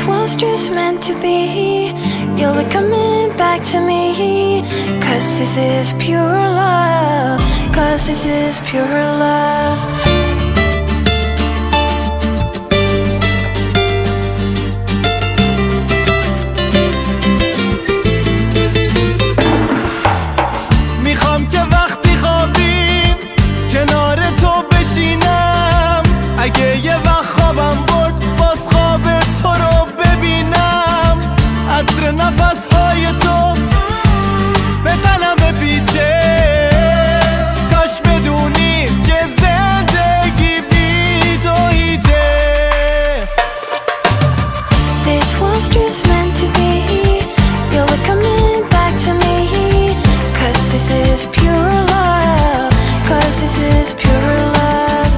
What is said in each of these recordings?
was just meant to be. You'll be coming back to me. 'Cause this is pure love. 'Cause this is pure love. میخوام که وقتی خوابیم کنار تو بشینم، اگه یه وقت خوابم برد باز خواب تو رو ببینم. عطر نفسهای تو به تنم بپیچه، کاش بدونی که زندگی بی تو هیچه. This was just meant to be. You'll be coming back to me. 'Cause this is pure love. 'Cause this is pure love.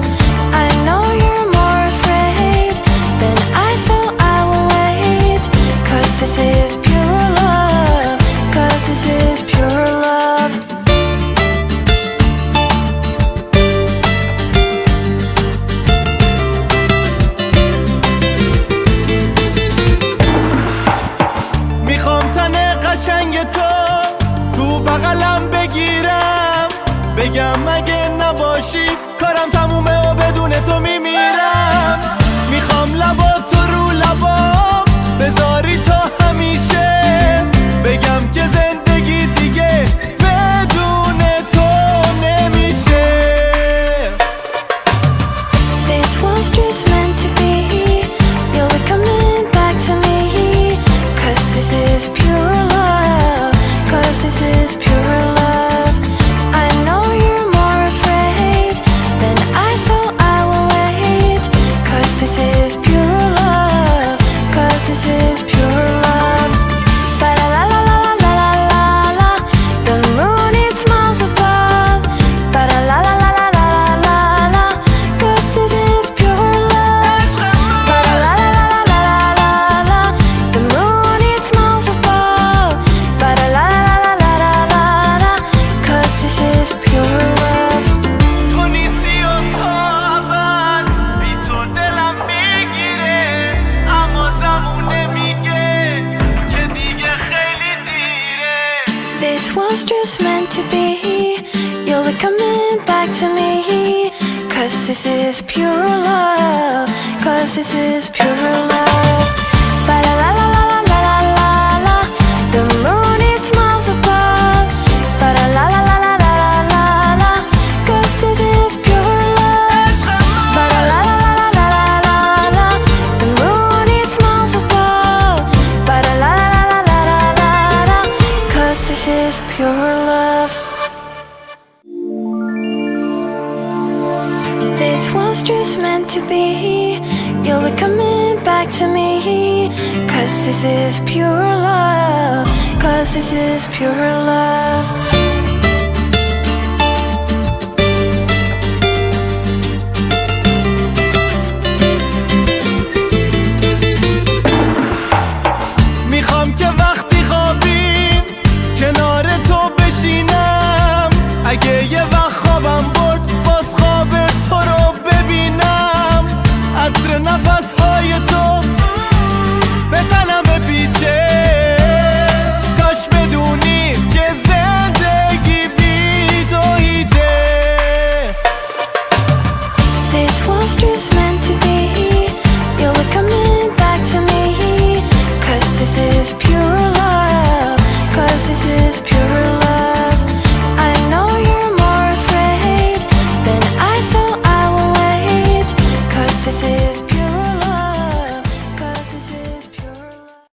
I know you're more afraid than I, so I will wait. 'Cause this is pure love. 'Cause this is pure love. میخوام تن قشنگ تو بغلم بگیرم، بگم اگه نباشی کارم تمومه و بدون تو میمیرم. میخوام لبا تو رو لبام بذاری تا همیشه، بگم که زندگی دیگه بدون تو نمیشه. This was just meant to be. You'll be coming back to me. 'Cause this is pure love. 'Cause this is pure love. I know you're more afraid than I, so I will wait. 'Cause this is pure love. 'Cause this is pure love. Ba la la la la la la la la. The moon it smiles above. Ba la la la la la la la la. 'Cause this is pure love. Ba la la la la la la la. The moon it smiles above. Ba la la la la la la la. 'Cause this is pure love. تو نیستی و تا ابد بی تو دلم میگیره، اما زمونه میگه که دیگه خیلی دیره. This was just meant to be. You'll be coming back to me. 'Cause this is pure love. 'Cause this is pure love. Ba la la la la la la la la. The moon it smiles above. Ba la la la la la la la la. 'Cause this is pure love. Ba la la la la la la la. The moon it smiles above. Ba la la la la la la la. 'Cause this is pure love. This was just meant to be. You'll be coming back to me. 'Cause this is pure love. 'Cause this is pure love. میخوام که وقتی خوابیم کنار تو بشینم، اگه یه وقت خوابم برد باز خواب تو رو ببینم. عطر نفسهای تو به تنم بپیچه، کاش بدونی که زندگی بی تو هیچه. This was just meant to be. You'll be coming back to me. 'Cause this is pure love. 'Cause this is